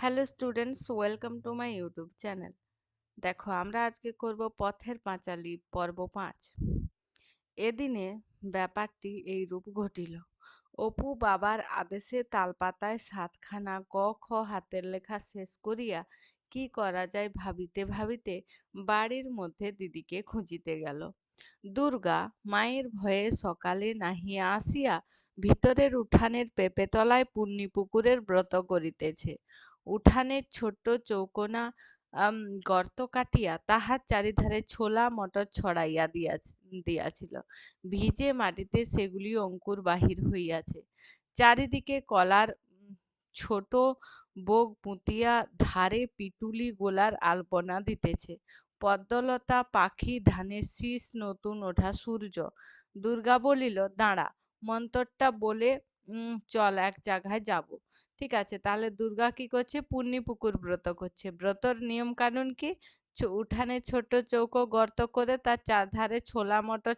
Hello students, welcome to my YouTube channel. দেখো, আমরা আজকে করব পথের পাঁচালী পর্ব 5। এদিনে ব্যাপারটি এই রূপ ঘটিল। অপু বাবার আদেশে তালপাতায় 7খানা ক খ হাতের লেখা শেষ করিয়া কি করা যায় ভাবিতে ভাবিতে বাড়ির মধ্যে দিদিকে খুঁজিতে গেল। দুর্গা মায়ের ভয়ে সকালে নাহিয়া আসিয়া ভিতরের উঠানের পেঁপেতলায় পুকুরের ব্রত করিতেছে। উঠানের ছোট্ট চৌকোনা গর্ত কাটিয়া তাহার চারিধারে ছোলা মটর ছড়াইয়া দিয়াছিল। ভিজে মাটিতে সেগুলি অঙ্কুর বাহির হইয়াছে। চারিদিকে কলার ছোট বোগ পুঁতিয়া ধারে পিটুলি গোলার আলপনা দিতেছে। পদ্মলতা পাখি ধানের শীষ নতুন ওঠা সূর্য। দুর্গা বলিল, দাঁড়া, মন্তরটা বলে চল এক জায়গায় যাব। ঠিক আছে, তাহলে দুর্গা কি করছে? পুকুর ব্রত করছে। ব্রতর নিয়ম কানুন কি? উঠানে ছোট চৌকো গর্ত করে তার চারধারে ছোলা মটর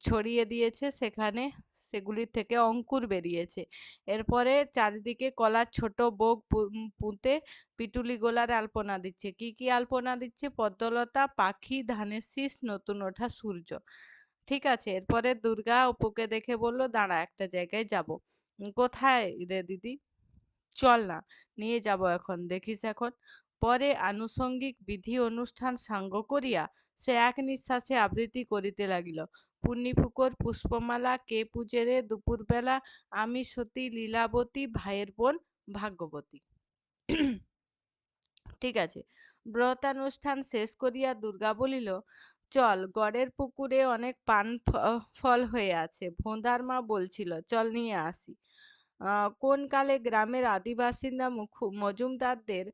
ছড়িয়ে দিয়েছে, সেখানে সেগুলি থেকে অঙ্কুর বেরিয়েছে। এরপরে চারিদিকে কলার ছোট বোগ পুঁতে পিটুলি গোলার আলপনা দিচ্ছে। কি কি আলপনা দিচ্ছে? পদ্মলতা, পাখি, ধানের শীষ, নতুন ওঠা সূর্য। ঠিক আছে, এরপরে দুর্গা অপুকে দেখে বলল, দাঁড়া, একটা জায়গায় যাব। কোথায় রে দিদি? চল না, নিয়ে যাব এখন, দেখিস এখন। পরে আনুষঙ্গিক বিধি অনুষ্ঠান সাঙ্গ করিয়া সে এক নিঃশ্বাসে আবৃত্তি করিতে লাগিল। পুকুর পুষ্পমালা কে পূজে রে দুপুরবেলা, আমি সতী লীলাবতী ভাইয়ের বোন ভাগ্যবতী। ঠিক আছে, ব্রতানুষ্ঠান শেষ করিয়া দুর্গা বলিল, চল, গড়ের পুকুরে অনেক পান ফল হয়ে আছে, ভোঁদার মা বলছিল, চল নিয়ে আসি। কোন কালে গ্রামের আদিবাসিন্দা মজুমদারদের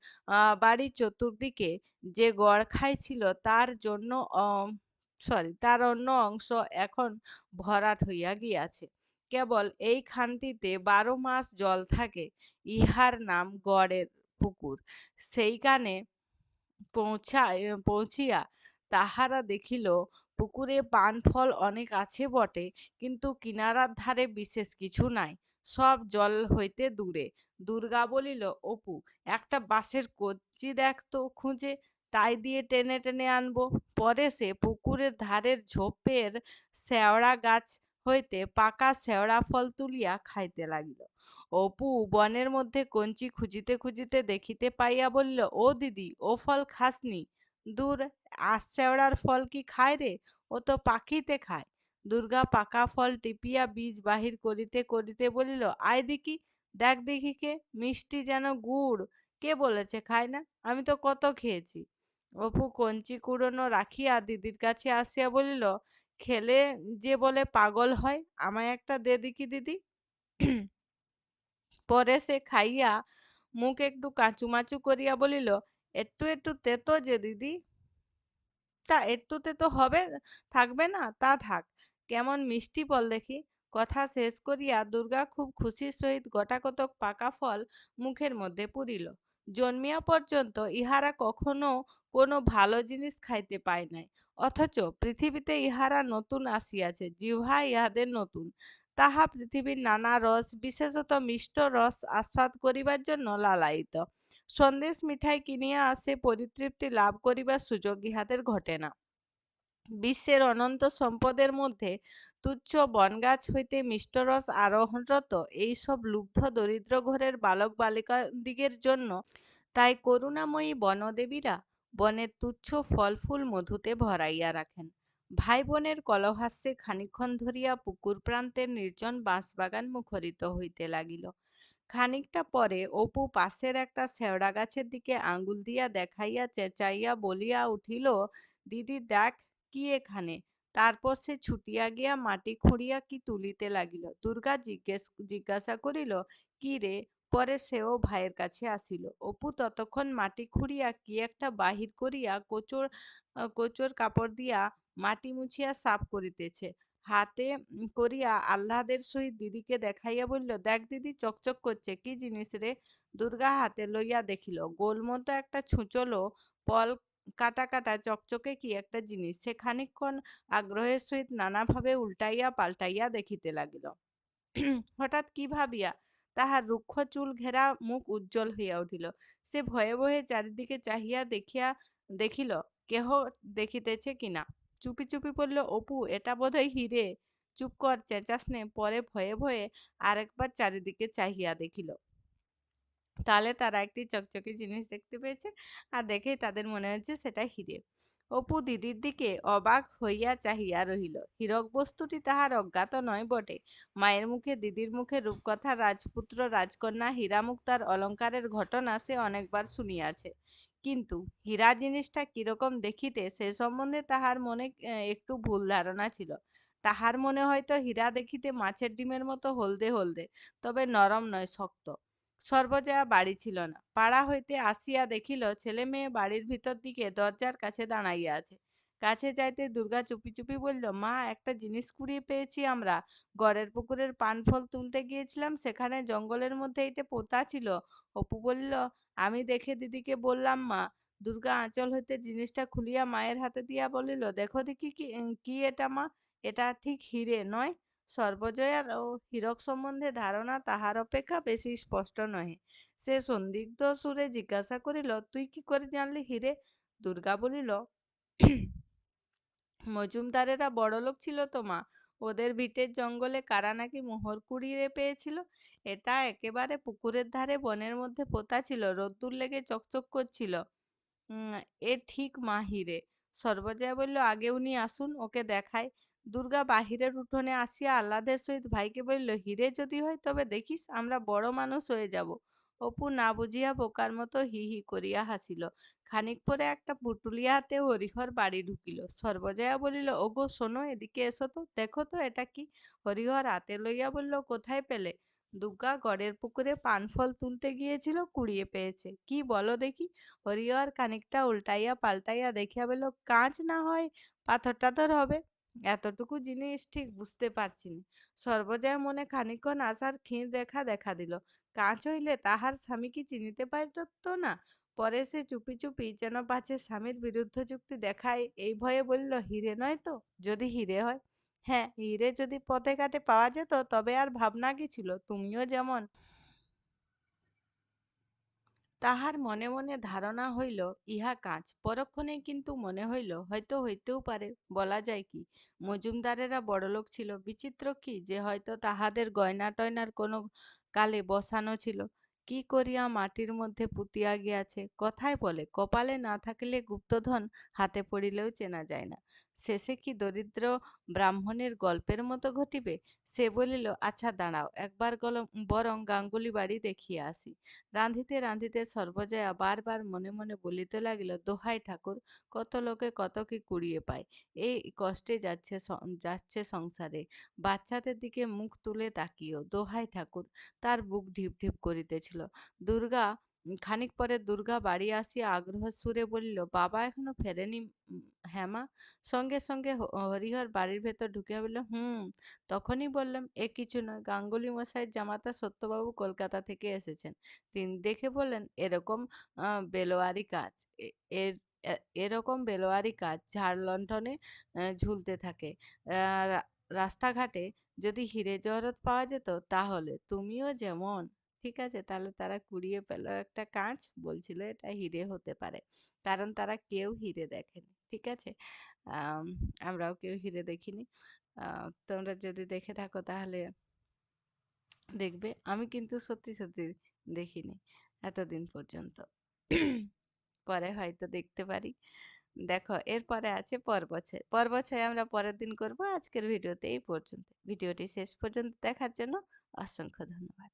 বাড়ির চতুর্দিকে যে গড় খাই ছিল তার জন্য তার অন্য অংশ এখন ভরাট হইয়া গিয়াছে। কেবল এই খানটিতে 12 মাস জল থাকে। ইহার নাম গড়ের পুকুর। সেইখানে পৌঁছিয়া তাহারা দেখিল পুকুরে পান ফল অনেক আছে বটে, কিন্তু কিনারার ধারে বিশেষ কিছু নাই, সব জল হইতে দূরে। দুর্গা বলিল, অপু, একটা বাঁশের কচ্চি দেখ তো খুঁজে, তাই দিয়ে টেনে টেনে আনবো। পরে সে পুকুরের ধারের ঝোপের শেওড়া গাছ হইতে পাকা শেওড়া ফল তুলিয়া খাইতে লাগিল। অপু বনের মধ্যে কঞ্চি খুঁজিতে খুঁজিতে দেখিতে পাইয়া বলিল, ও দিদি, ও ফল খাসনি? দূর, আধশেওড়ার ফল কি খায় রে? ও তো পাখিতে খায়। দুর্গা পাকা ফল টিপিয়া বীজ বাহির করিতে করিতে বলিল, আয় দেখি, দেখ দেখি কে, মিষ্টি যেন গুড়। কে বলেছে খায় না? আমি তো কত খেয়েছি। অপু কঞ্চি কুড়োনো রাখিয়া দিদির কাছে আসিয়া বলিল, খেলে যে বলে পাগল হয়, আমায় একটা দে দেখি দিদি। পরে সে খাইয়া মুখ একটু কাঁচুমাচু করিয়া বলিল, একটু একটু তেতো যে দিদি। তা একটুতে তো হবে, থাকবে না? তা থাক, কেমন মিষ্টি বল দেখি। কথা শেষ করিয়া দুর্গা খুব খুশির সহিত গোটাকতক পাকা ফল মুখের মধ্যে পুরিল। জন্মিয়া পর্যন্ত ইহারা কখনো কোনো ভালো জিনিস খাইতে পায় নাই, অথচ পৃথিবীতে ইহারা নতুন আসিয়াছে, জিহ্বা ইহাদের নতুন। তাহা পৃথিবীর নানা রস, বিশেষত মিষ্ট রস আস্বাদ করিবার জন্য লালায়িত। সন্দেশ মিঠাই কিনিয়া আসে পরিতৃপ্তি লাভ করিবার সুযোগ ইহাদের ঘটে না। বিশ্বের অনন্ত সম্পদের মধ্যে তুচ্ছ বনগাছ হইতে মিষ্টরস আরোহণরত এইসব লুব্ধ দরিদ্র ঘরের বালক বালিকাদিগের জন্য তাই করুণাময়ী বনদেবীরা বনের তুচ্ছ ফল ফুল মধুতে ভরাইয়া রাখেন। ভাই বোনের কলহাস্যে খানিক্ষণ ধরিয়া পুকুর প্রান্তের নির্জন বাঁশবাগান মুখরিত হইতে লাগিল। খানিকটা পরে অপু পাশের একটা শেওড়া গাছের দিকে আঙ্গুল দিয়া দেখাইয়া চেঁচাইয়া বলিয়া উঠিল, দিদি দেখ কি এখানে। তারপর সে ছুটিয়া গিয়া মাটি খুঁড়িয়া কি তুলিতে লাগিল। দুর্গা জিজ্ঞাসা করিল, কি রে? পরে সেও ভাইয়ের কাছে আসিল। অপু ততক্ষণ মাটি খুঁড়িয়া কি একটা বাহির করিয়া কোচর কাপড় দিয়া মাটি মুছিয়া সাফ করিতেছে। হাতে করিয়া আহ্লাদের সহিত দিদিকে দেখাইয়া বলিল, দেখ দিদি, চকচক করছে, কি জিনিস রে? দুর্গা হাতে লইয়া দেখিল গোল মতো একটা ছুঁচলো পল কাটা কাটা চকচকে কি একটা জিনিস। সে খানিকক্ষণ আগ্রহের সহিত নানাভাবে উল্টাইয়া পাল্টাইয়া দেখিতে লাগিল। হঠাৎ কি ভাবিয়া তাহার রুক্ষ চুল ঘেরা মুখ উজ্জ্বল হইয়া উঠিল। সে ভয়ে ভয়ে চারিদিকে চাহিয়া দেখিল কেহ দেখিতেছে কিনা। চুপি চুপি বলল, অপু, এটা বোধহয় হিরে। চুপ কর, চেঁচাস নে। পরে ভয়ে ভয়ে আরেকবার চারিদিকে চাহিয়া দেখিল। তাহলে তারা একটি চকচকে জিনিস দেখতে পেয়েছে, আর দেখেই তাদের মনে হচ্ছে সেটা হিরে। অপু দিদির দিকে অবাক হইয়া চাহিয়া রহিল। হীরক বস্তুটি তাহার অজ্ঞাত নয় বটে। মায়ের মুখে, দিদির মুখে রূপকথা, রাজপুত্র রাজকন্যা হীরামুক্তার অলঙ্কারের ঘটনা সে অনেকবার শুনিয়াছে, কিন্তু হীরা জিনিসটা কিরকম দেখিতে সে সম্বন্ধে তাহার মনে একটু ভুল ধারণা ছিল। তাহার মনে হয়তো হীরা দেখিতে মাছের ডিমের মতো হলদে হলদে, তবে নরম নয়, শক্ত। সর্বজয়া বাড়ি ছিল না। পাড়া হইতে আসিয়া দেখিল ছেলে মেয়ে বাড়ির ভিতর দিকে দরজার কাছে দাঁড়াইয়া আছে। কাছে যাইতে দুর্গা চুপি চুপি বলল, মা, একটা জিনিস কুড়িয়ে পেয়েছি আমরা। গড়ের পুকুরের পান ফল তুলতে গিয়েছিলাম, সেখানে জঙ্গলের মধ্যে এটা পোতা ছিল। অপু বলল, আমি দেখে দিদিকে বললাম, মা। দুর্গা আঁচল হইতে জিনিসটা খুলিয়া মায়ের হাতে দিয়া বলিল, দেখো দেখি কি এটা, মা। এটা ঠিক হিরে নয়? সর্বজয়ার ও হীরক সম্বন্ধে ধারণা তাহার অপেক্ষা বেশি স্পষ্ট নহে। সে সন্দিগ্ধ সুরে জিজ্ঞাসা করিল, তুই কি করে জানলি হিরে? দুর্গা বলিল, মজুমদারেরা বড়লোক ছিল তো, মা। ওদের ভিটের জঙ্গলে কারা নাকি মোহর কুড়িয়ে পেয়েছিল। এটা একেবারে পুকুরের ধারে বনের মধ্যে পোতা ছিল, রোদ্দুর লেগে চকচক করছিল। উম, এ ঠিক মা, হিরে। সর্বজয়া বলল, আগে উনি আসুন, ওকে দেখায়। দুর্গা বাহিরের উঠোনে আসিয়া আহ্লাদের সহিত ভাইকে বলল, হিরে যদি হয় তবে দেখিস, আমরা বড় মানুষ হয়ে যাব। অপু না বুঝিয়া বোকার মতো হি হি করিয়া হাসিল। খানিক পরে একটা পুটুলিয়া হাতে হরিহর বাড়ি ঢুকিল। সর্বজয়া বলিল, ওগো শোনো, এদিকে এসো তো, দেখো তো এটা কি। হরিহর হাতে লইয়া বলল, কোথায় পেলে? দুর্গা গড়ের পুকুরে পানফল তুলতে গিয়েছিল, কুড়িয়ে পেয়েছে। কি বলো দেখি? হরিহর খানিকটা উল্টাইয়া পাল্টাইয়া দেখিয়া বলল, কাঁচ না হয় পাথর টাথর হবে। এতটুকু জিনিস ঠিক বুঝতে পারছি না। সর্বজয়ার মনে খানিকক্ষণ আশার ক্ষীণ রেখা দেখা দিল। কাঁচ হইলে তাহার স্বামী কি চিনিতে পারিত না? পরে সে চুপি চুপি, যেন পাছে স্বামীর বিরুদ্ধ যুক্তি দেখায়, এই ভয়ে বলল, হিরে নয় তো? যদি হিরে হয়? হ্যাঁ, হিরে যদি পথে ঘাটে পাওয়া যেত তবে আর ভাবনা কি ছিল, তুমিও যেমন। তাহার মনে মনে ধারণা হইল ইহা কাঁচ। পরক্ষণে কিন্তু মনে হইল হয়তো হইতেও পারে, বলা যায় কি। মজুমদারেরা বড়লোক ছিল, বিচিত্র কি যে হয়তো তাহাদের গয়না টয়নার কোনো কালে বসানো ছিল, কি করিয়া মাটির মধ্যে পুঁতিয়া গিয়াছে। কথায় বলে, কপালে না থাকিলে গুপ্তধন হাতে পড়িলেও চেনা যায় না। শেষে কি দরিদ্র ব্রাহ্মণের গল্পের মতো ঘটিবে? সে বলিল, আচ্ছা দাঁড়াও, একবার বরং গাঙ্গুলি বাড়ি দেখিয়া আসি। রাঁধিতে রাঁধিতে সর্বজয়া বারবার মনে মনে বলিতে লাগিল, দোহাই ঠাকুর, কত লোকে কত কি কুড়িয়ে পায়, এই কষ্টে যাচ্ছে সংসারে। বাচ্চাদের দিকে মুখ তুলে তাকিও, দোহাই ঠাকুর। তার বুক ঢিপ ঢিপ করিতেছিল। দুর্গা খানিক পরে দুর্গা বাড়ি আসিয়া আগ্রহ সুরে বলিল, বাবা এখনো ফেরেনি? হ্যাঁ মা। সঙ্গে সঙ্গে হরিহর বাড়ির ভেতর ঢুকিয়া বলল, তখনই বললাম, এ কিছু নয়, গাঙ্গুলি মশাইয়ের জামাতা সত্যবাবু কলকাতা থেকে এসেছেন। তিনি দেখে বললেন, এরকম বেলোয়ারি কাজ, এর এরকম বেলোয়ারি কাজ ঝাড় লণ্ঠনে ঝুলতে থাকে। রাস্তাঘাটে যদি হিরে জহরত পাওয়া যেত তাহলে তুমিও যেমন। ঠিক আছে, তাহলে তারা কুড়িয়ে পেল একটা কাঁচ, বলছিল এটা হিরে হতে পারে, কারণ তারা কেউ হিরে দেখেনি। ঠিক আছে, আম, আমরাও কেউ হিরে দেখিনি। তোমরা যদি দেখে থাকো তাহলে দেখবে, আমি কিন্তু সত্যি সত্যি দেখিনি এতদিন পর্যন্ত। পরে হয়তো দেখতে পারি। দেখো, এরপরে আছে পর বছর আমরা পরের দিন করব। আজকের ভিডিওতে এই পর্যন্ত। ভিডিওটি শেষ পর্যন্ত দেখার জন্য অসংখ্য ধন্যবাদ।